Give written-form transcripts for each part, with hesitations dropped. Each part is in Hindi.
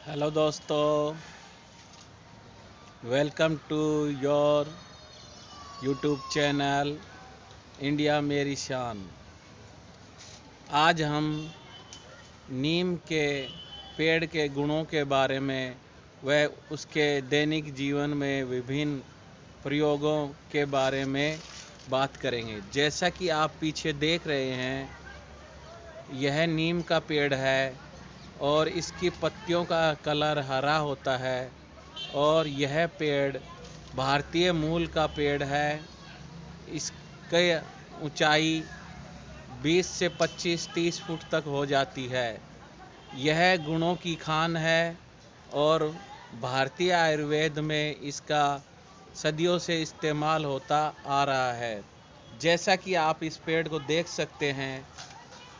हेलो दोस्तों, welcome to your YouTube channel India मेरी शान। आज हम नीम के पेड़ के गुणों के बारे में व उसके दैनिक जीवन में विभिन्न प्रयोगों के बारे में बात करेंगे। जैसा कि आप पीछे देख रहे हैं, यह नीम का पेड़ है और इसकी पत्तियों का कलर हरा होता है और यह पेड़ भारतीय मूल का पेड़ है। इसकी ऊंचाई 20 से 25-30 फुट तक हो जाती है। यह गुणों की खान है और भारतीय आयुर्वेद में इसका सदियों से इस्तेमाल होता आ रहा है। जैसा कि आप इस पेड़ को देख सकते हैं,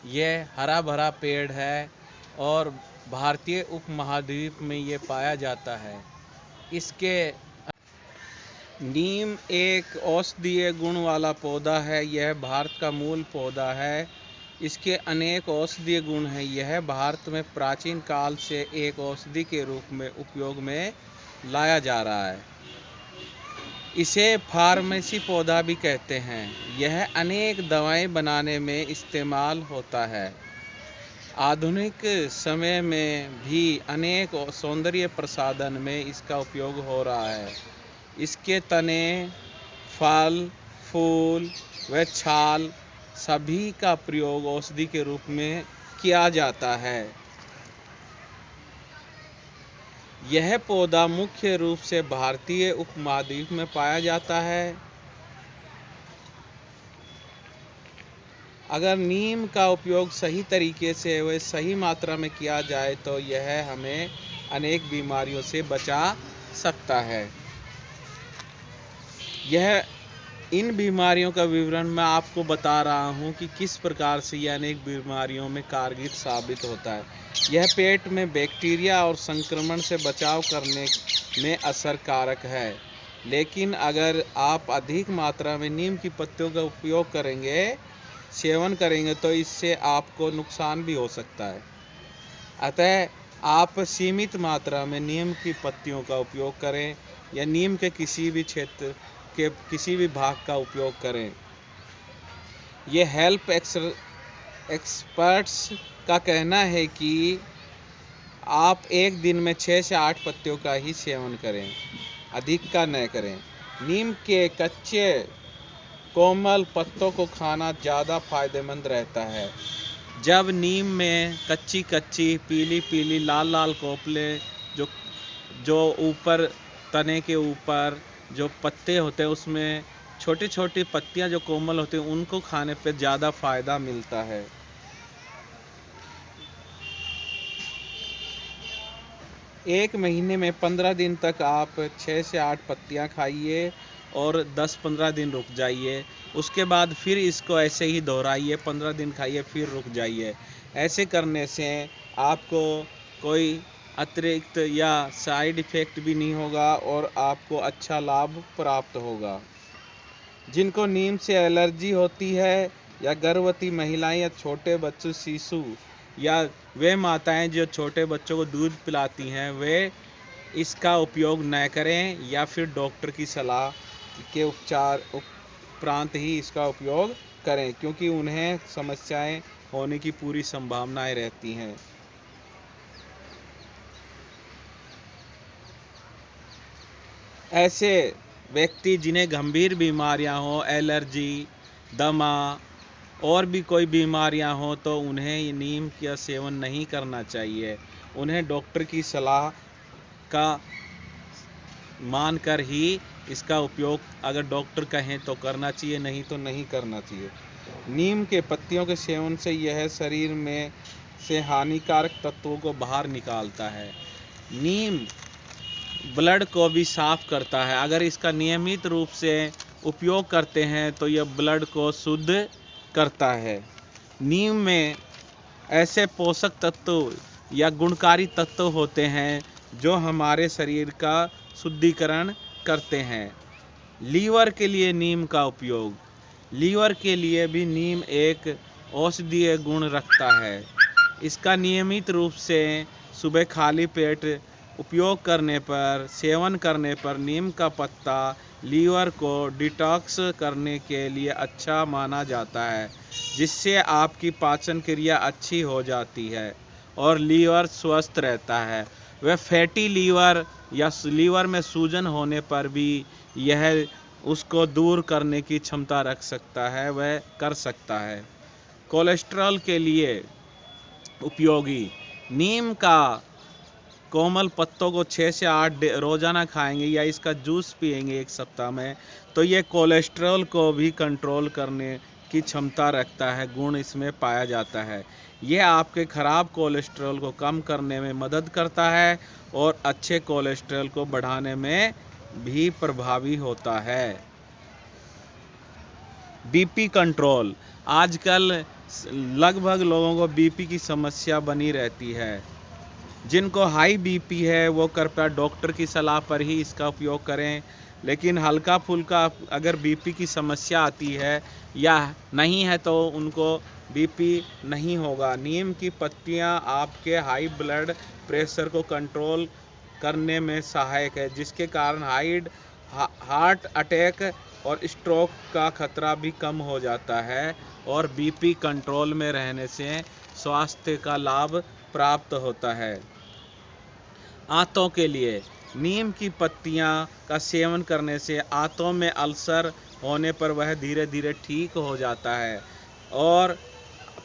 यह हरा भरा पेड़ है और भारतीय उपमहाद्वीप में ये पाया जाता है। इसके नीम एक औषधीय गुण वाला पौधा है। यह भारत का मूल पौधा है। इसके अनेक औषधीय गुण हैं। यह भारत में प्राचीन काल से एक औषधि के रूप में उपयोग में लाया जा रहा है। इसे फार्मेसी पौधा भी कहते हैं। यह अनेक दवाएं बनाने में इस्तेमाल होता है। आधुनिक समय में भी अनेक सौंदर्य प्रसाधन में इसका उपयोग हो रहा है। इसके तने, फल, फूल व छाल सभी का प्रयोग औषधि के रूप में किया जाता है। यह पौधा मुख्य रूप से भारतीय उपमहाद्वीप में पाया जाता है। अगर नीम का उपयोग सही तरीके से व सही मात्रा में किया जाए तो यह हमें अनेक बीमारियों से बचा सकता है। इन बीमारियों का विवरण मैं आपको बता रहा हूँ कि किस प्रकार से यह अनेक बीमारियों में कारगर साबित होता है। यह पेट में बैक्टीरिया और संक्रमण से बचाव करने में असरकारक है। लेकिन अगर आप अधिक मात्रा में नीम की पत्तियों का उपयोग सेवन करेंगे तो इससे आपको नुकसान भी हो सकता है। अतः आप सीमित मात्रा में नीम की पत्तियों का उपयोग करें या नीम के किसी भी क्षेत्र के किसी भी भाग का उपयोग करें। ये हेल्थ एक्सपर्ट्स का कहना है कि आप एक दिन में 6 से 8 पत्तियों का ही सेवन करें, अधिक का न करें। नीम के कच्चे कोमल पत्तों को खाना ज़्यादा फायदेमंद रहता है। जब नीम में कच्ची पीली लाल कोपले जो ऊपर तने के ऊपर जो पत्ते होते हैं, उसमें छोटी पत्तियां जो कोमल होती हैं, उनको खाने पे ज़्यादा फायदा मिलता है। एक महीने में 15 दिन तक आप 6 से 8 पत्तियां खाइए और 10-15 दिन रुक जाइए। उसके बाद फिर इसको ऐसे ही दोहराइए, 15 दिन खाइए फिर रुक जाइए। ऐसे करने से आपको कोई अतिरिक्त या साइड इफ़ेक्ट भी नहीं होगा और आपको अच्छा लाभ प्राप्त होगा। जिनको नीम से एलर्जी होती है या गर्भवती महिलाएं या छोटे बच्चे, शिशु या वे माताएं जो छोटे बच्चों को दूध पिलाती हैं, वे इसका उपयोग न करें या फिर डॉक्टर की सलाह के उपचार उपरांत ही इसका उपयोग करें, क्योंकि उन्हें समस्याएं होने की पूरी संभावनाएं रहती हैं। ऐसे व्यक्ति जिन्हें गंभीर बीमारियां हो, एलर्जी, दमा और भी कोई बीमारियां हो, तो उन्हें नीम का सेवन नहीं करना चाहिए। उन्हें डॉक्टर की सलाह का मानकर ही इसका उपयोग अगर डॉक्टर कहें तो करना चाहिए, नहीं तो नहीं करना चाहिए। नीम के पत्तियों के सेवन से यह शरीर में से हानिकारक तत्वों को बाहर निकालता है। नीम ब्लड को भी साफ करता है। अगर इसका नियमित रूप से उपयोग करते हैं तो यह ब्लड को शुद्ध करता है। नीम में ऐसे पोषक तत्व या गुणकारी तत्व होते हैं जो हमारे शरीर का शुद्धिकरण करते हैं। लीवर के लिए नीम का उपयोग। लीवर के लिए भी नीम एक औषधीय गुण रखता है। इसका नियमित रूप से सुबह खाली पेट उपयोग करने पर, सेवन करने पर नीम का पत्ता लीवर को डिटॉक्स करने के लिए अच्छा माना जाता है, जिससे आपकी पाचन क्रिया अच्छी हो जाती है और लीवर स्वस्थ रहता है। वह फैटी लीवर या लीवर में सूजन होने पर भी यह उसको दूर करने की क्षमता रख सकता है, वह कर सकता है। कोलेस्ट्रॉल के लिए उपयोगी नीम का कोमल पत्तों को 6 से 8 रोजाना खाएंगे या इसका जूस पिएंगे 1 सप्ताह में, तो ये कोलेस्ट्रॉल को भी कंट्रोल करने की क्षमता रखता है, गुण इसमें पाया जाता है। यह आपके खराब कोलेस्ट्रॉल को कम करने में मदद करता है और अच्छे कोलेस्ट्रॉल को बढ़ाने में भी प्रभावी होता है। बीपी कंट्रोल, आजकल लगभग लोगों को बीपी की समस्या बनी रहती है। जिनको हाई बीपी है वो कृपया डॉक्टर की सलाह पर ही इसका उपयोग करें, लेकिन हल्का फुल्का अगर बीपी की समस्या आती है या नहीं है तो उनको बीपी नहीं होगा। नीम की पत्तियां आपके हाई ब्लड प्रेशर को कंट्रोल करने में सहायक है, जिसके कारण हार्ट अटैक और स्ट्रोक का खतरा भी कम हो जाता है और बीपी कंट्रोल में रहने से स्वास्थ्य का लाभ प्राप्त होता है। आंतों के लिए नीम की पत्तियां का सेवन करने से आंतों में अल्सर होने पर वह धीरे धीरे ठीक हो जाता है और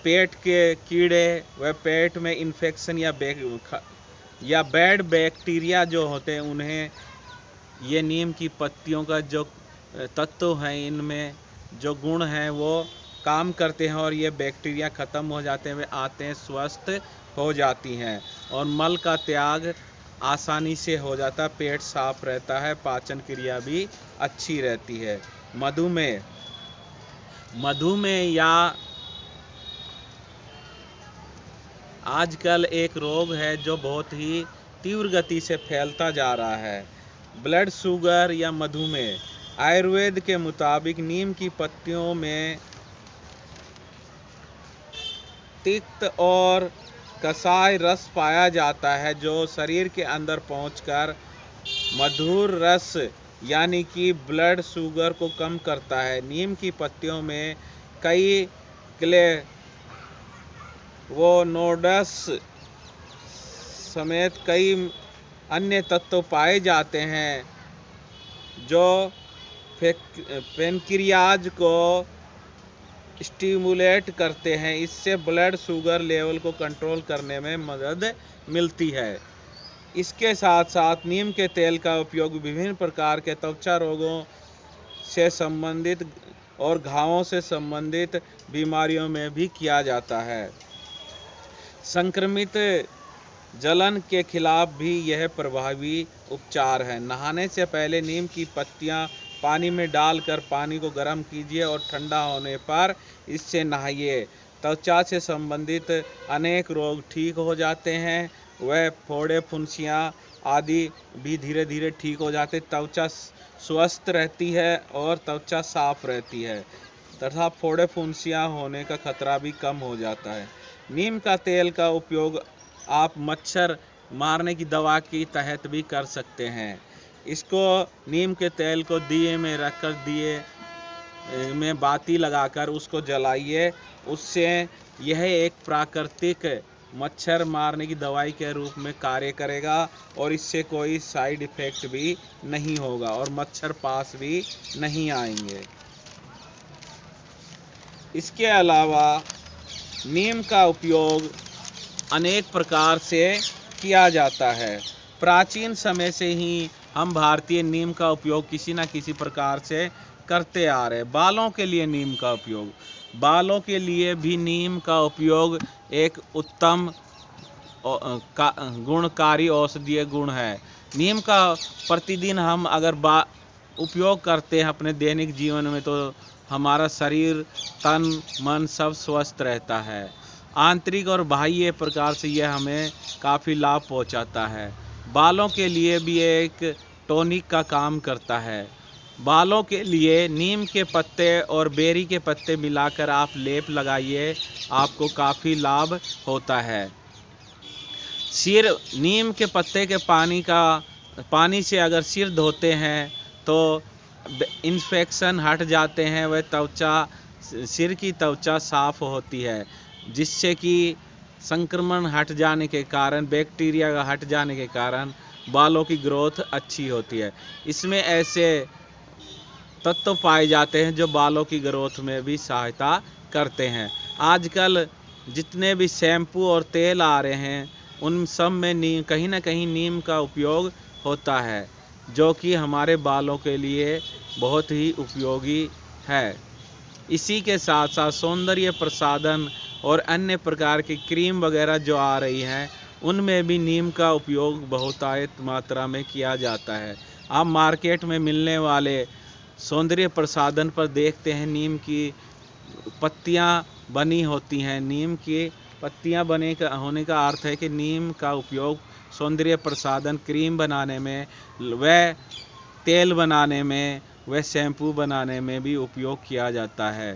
पेट के कीड़े व पेट में इन्फेक्शन या बैड बैक्टीरिया जो होते हैं उन्हें ये नीम की पत्तियों का जो तत्व हैं, इनमें जो गुण हैं वो काम करते हैं और ये बैक्टीरिया ख़त्म हो जाते हैं, वे आंतें स्वस्थ हो जाती हैं और मल का त्याग आसानी से हो जाता है, पेट साफ रहता है, पाचन क्रिया भी अच्छी रहती है। मधुमेह या आजकल एक रोग है जो बहुत ही तीव्र गति से फैलता जा रहा है, ब्लड शुगर या मधुमेह। आयुर्वेद के मुताबिक नीम की पत्तियों में तिक्त और कसाय रस पाया जाता है जो शरीर के अंदर पहुंचकर मधुर रस यानी कि ब्लड शुगर को कम करता है। नीम की पत्तियों में कई फ्लेवोनोइड्स समेत कई अन्य तत्व पाए जाते हैं जो पैनक्रियाज को स्टिमुलेट करते हैं, इससे ब्लड शुगर लेवल को कंट्रोल करने में मदद मिलती है। इसके साथ साथ नीम के तेल का उपयोग विभिन्न प्रकार के त्वचा रोगों से संबंधित और घावों से संबंधित बीमारियों में भी किया जाता है। संक्रमित जलन के खिलाफ भी यह प्रभावी उपचार है। नहाने से पहले नीम की पत्तियां पानी में डालकर पानी को गर्म कीजिए और ठंडा होने पर इससे नहाइए। त्वचा से संबंधित अनेक रोग ठीक हो जाते हैं, वह फोड़े फुंसियाँ आदि भी धीरे धीरे ठीक हो जाते। त्वचा स्वस्थ रहती है और त्वचा साफ रहती है तथा फोड़े फुंसियाँ होने का खतरा भी कम हो जाता है। नीम का तेल का उपयोग आप मच्छर मारने की दवा के तहत भी कर सकते हैं। इसको नीम के तेल को दिए में रखकर दिए में बाती लगाकर उसको जलाइए, उससे यह एक प्राकृतिक मच्छर मारने की दवाई के रूप में कार्य करेगा और इससे कोई साइड इफ़ेक्ट भी नहीं होगा और मच्छर पास भी नहीं आएंगे। इसके अलावा नीम का उपयोग अनेक प्रकार से किया जाता है। प्राचीन समय से ही हम भारतीय नीम का उपयोग किसी न किसी प्रकार से करते आ रहे। बालों के लिए नीम का उपयोग, बालों के लिए भी नीम का उपयोग एक उत्तम गुणकारी औषधीय गुण है। नीम का प्रतिदिन हम अगर उपयोग करते हैं अपने दैनिक जीवन में तो हमारा शरीर, तन, मन सब स्वस्थ रहता है। आंतरिक और बाह्य प्रकार से यह हमें काफ़ी लाभ पहुंचाता है। बालों के लिए भी एक टॉनिक का काम करता है। बालों के लिए नीम के पत्ते और बेरी के पत्ते मिलाकर आप लेप लगाइए, आपको काफ़ी लाभ होता है। नीम के पत्ते के पानी से अगर सिर धोते हैं तो इन्फेक्शन हट जाते हैं, वह सिर की त्वचा साफ होती है, जिससे कि संक्रमण हट जाने के कारण, बैक्टीरिया का हट जाने के कारण बालों की ग्रोथ अच्छी होती है। इसमें ऐसे तत्व पाए जाते हैं जो बालों की ग्रोथ में भी सहायता करते हैं। आजकल जितने भी शैम्पू और तेल आ रहे हैं उन सब में कहीं ना कहीं नीम का उपयोग होता है, जो कि हमारे बालों के लिए बहुत ही उपयोगी है। इसी के साथ साथ सौंदर्य प्रसाधन और अन्य प्रकार की क्रीम वगैरह जो आ रही हैं उनमें भी नीम का उपयोग बहुतायत मात्रा में किया जाता है। आप मार्केट में मिलने वाले सौंदर्य प्रसाधन पर देखते हैं नीम की पत्तियां बनी होती हैं। नीम की पत्तियां होने का अर्थ है कि नीम का उपयोग सौंदर्य प्रसाधन, क्रीम बनाने में, व तेल बनाने में, व शैम्पू बनाने में भी उपयोग किया जाता है।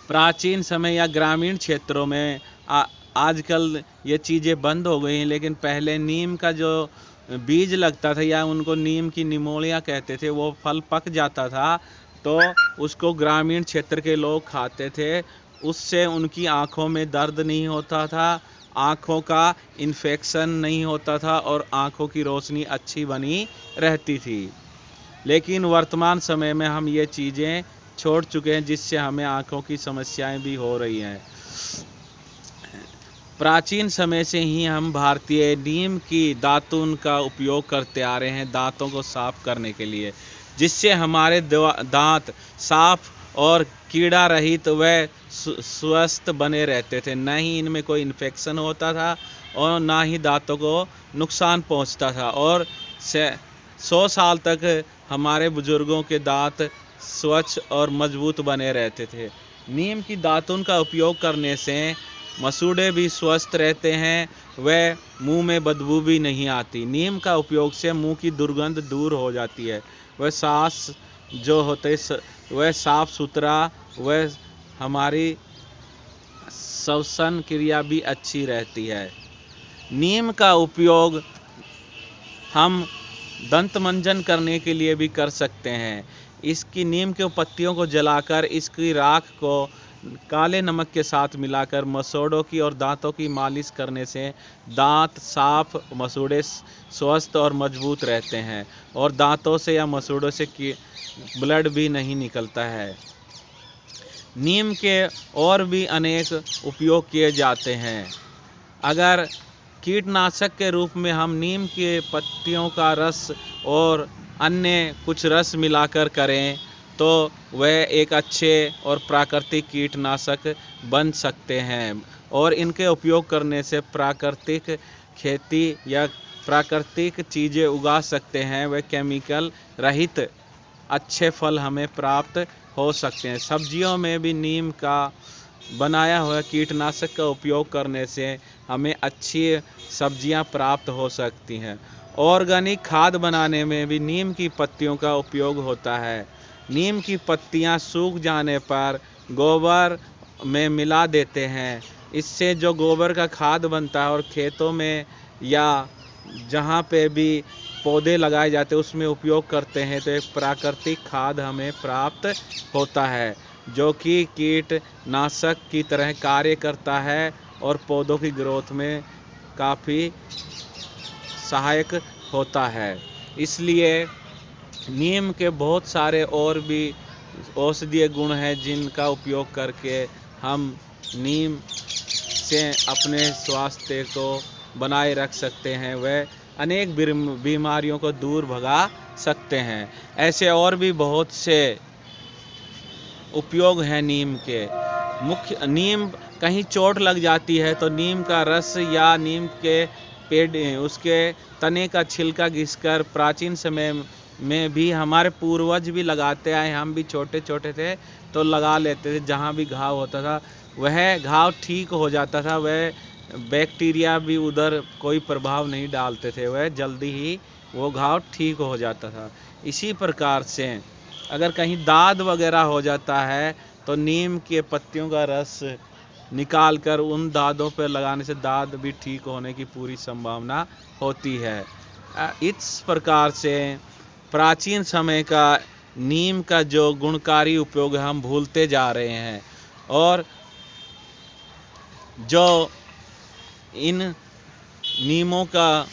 प्राचीन समय या ग्रामीण क्षेत्रों में आजकल ये चीज़ें बंद हो गई हैं, लेकिन पहले नीम का जो बीज लगता था या उनको नीम की निमोलिया कहते थे, वो फल पक जाता था तो उसको ग्रामीण क्षेत्र के लोग खाते थे। उससे उनकी आँखों में दर्द नहीं होता था, आँखों का इन्फेक्शन नहीं होता था और आँखों की रोशनी अच्छी बनी रहती थी। लेकिन वर्तमान समय में हम ये चीज़ें छोड़ चुके हैं, जिससे हमें आँखों की समस्याएं भी हो रही हैं। प्राचीन समय से ही हम भारतीय नीम की दातून का उपयोग करते आ रहे हैं दांतों को साफ करने के लिए, जिससे हमारे दांत साफ और कीड़ा रहित व स्वस्थ बने रहते थे। न ही इनमें कोई इन्फेक्शन होता था और ना ही दांतों को नुकसान पहुंचता था, और 100 साल तक हमारे बुजुर्गों के दांत स्वच्छ और मजबूत बने रहते थे। नीम की दातून का उपयोग करने से मसूड़े भी स्वस्थ रहते हैं, व मुंह में बदबू भी नहीं आती। नीम का उपयोग से मुंह की दुर्गंध दूर हो जाती है, वह सांस जो होते वह साफ सुथरा, वह हमारी श्वसन क्रिया भी अच्छी रहती है। नीम का उपयोग हम दंत मंजन करने के लिए भी कर सकते हैं। इसकी नीम के पत्तियों को जलाकर इसकी राख को काले नमक के साथ मिलाकर मसूड़ों की और दांतों की मालिश करने से दांत साफ, मसूड़े स्वस्थ और मजबूत रहते हैं, और दांतों से या मसूड़ों से ब्लड भी नहीं निकलता है। नीम के और भी अनेक उपयोग किए जाते हैं। अगर कीटनाशक के रूप में हम नीम के पत्तियों का रस और अन्य कुछ रस मिलाकर करें तो वह एक अच्छे और प्राकृतिक कीटनाशक बन सकते हैं, और इनके उपयोग करने से प्राकृतिक खेती या प्राकृतिक चीज़ें उगा सकते हैं। वह केमिकल रहित अच्छे फल हमें प्राप्त हो सकते हैं। सब्जियों में भी नीम का बनाया हुआ कीटनाशक का उपयोग करने से हमें अच्छी सब्जियां प्राप्त हो सकती हैं। ऑर्गेनिक खाद बनाने में भी नीम की पत्तियों का उपयोग होता है। नीम की पत्तियां सूख जाने पर गोबर में मिला देते हैं। इससे जो गोबर का खाद बनता है और खेतों में या जहाँ पे भी पौधे लगाए जाते हैं उसमें उपयोग करते हैं, तो एक प्राकृतिक खाद हमें प्राप्त होता है, जो कि कीटनाशक की तरह कार्य करता है और पौधों की ग्रोथ में काफ़ी सहायक होता है। इसलिए नीम के बहुत सारे और भी औषधीय गुण हैं, जिनका उपयोग करके हम नीम से अपने स्वास्थ्य को बनाए रख सकते हैं, वह अनेक बीमारियों को दूर भगा सकते हैं। ऐसे और भी बहुत से उपयोग हैं नीम के। नीम कहीं चोट लग जाती है तो नीम का रस या नीम के पेड़, उसके तने का छिलका घिसकर प्राचीन समय में भी हमारे पूर्वज भी लगाते आए, हम भी छोटे छोटे थे तो लगा लेते थे। जहाँ भी घाव होता था वह घाव ठीक हो जाता था, वह बैक्टीरिया भी उधर कोई प्रभाव नहीं डालते थे, वह जल्दी ही वो घाव ठीक हो जाता था। इसी प्रकार से अगर कहीं दाद वगैरह हो जाता है तो नीम के पत्तियों का रस निकाल कर उन दांतों पर लगाने से दांत भी ठीक होने की पूरी संभावना होती है। इस प्रकार से प्राचीन समय का नीम का जो गुणकारी उपयोग हम भूलते जा रहे हैं, और जो इन नीमों का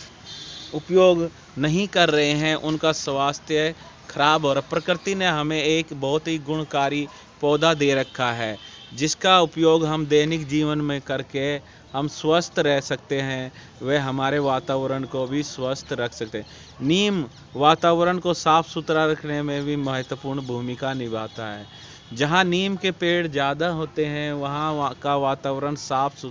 उपयोग नहीं कर रहे हैं उनका स्वास्थ्य खराब हो रहा है। प्रकृति ने हमें एक बहुत ही गुणकारी पौधा दे रखा है जिसका उपयोग हम दैनिक जीवन में करके हम स्वस्थ रह सकते हैं, वह हमारे वातावरण को भी स्वस्थ रख सकते हैं। नीम वातावरण को साफ सुथरा रखने में भी महत्वपूर्ण भूमिका निभाता है। जहाँ नीम के पेड़ ज़्यादा होते हैं वहाँ का वातावरण साफ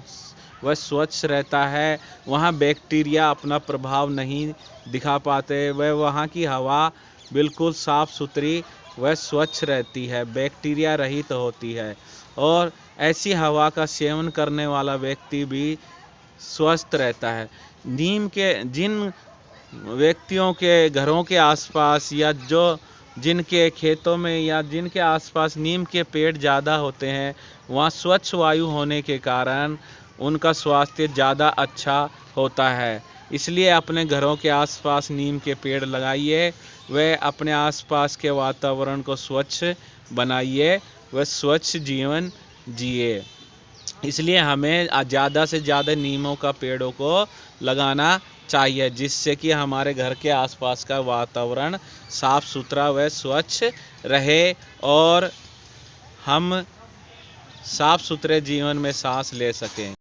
व स्वच्छ रहता है, वहाँ बैक्टीरिया अपना प्रभाव नहीं दिखा पाते, वह वहाँ की हवा बिल्कुल साफ़ सुथरी व स्वच्छ रहती है, बैक्टीरिया रहित होती है, और ऐसी हवा का सेवन करने वाला व्यक्ति भी स्वस्थ रहता है। नीम के जिन व्यक्तियों के घरों के आसपास या जिनके खेतों में या जिनके आसपास नीम के पेड़ ज़्यादा होते हैं, वहाँ स्वच्छ वायु होने के कारण उनका स्वास्थ्य ज़्यादा अच्छा होता है। इसलिए अपने घरों के आसपास नीम के पेड़ लगाइए, व अपने आसपास के वातावरण को स्वच्छ बनाइए व स्वच्छ जीवन जिए। इसलिए हमें ज़्यादा से ज़्यादा नीमों का पेड़ों को लगाना चाहिए, जिससे कि हमारे घर के आसपास का वातावरण साफ सुथरा व स्वच्छ रहे और हम साफ सुथरे जीवन में सांस ले सकें।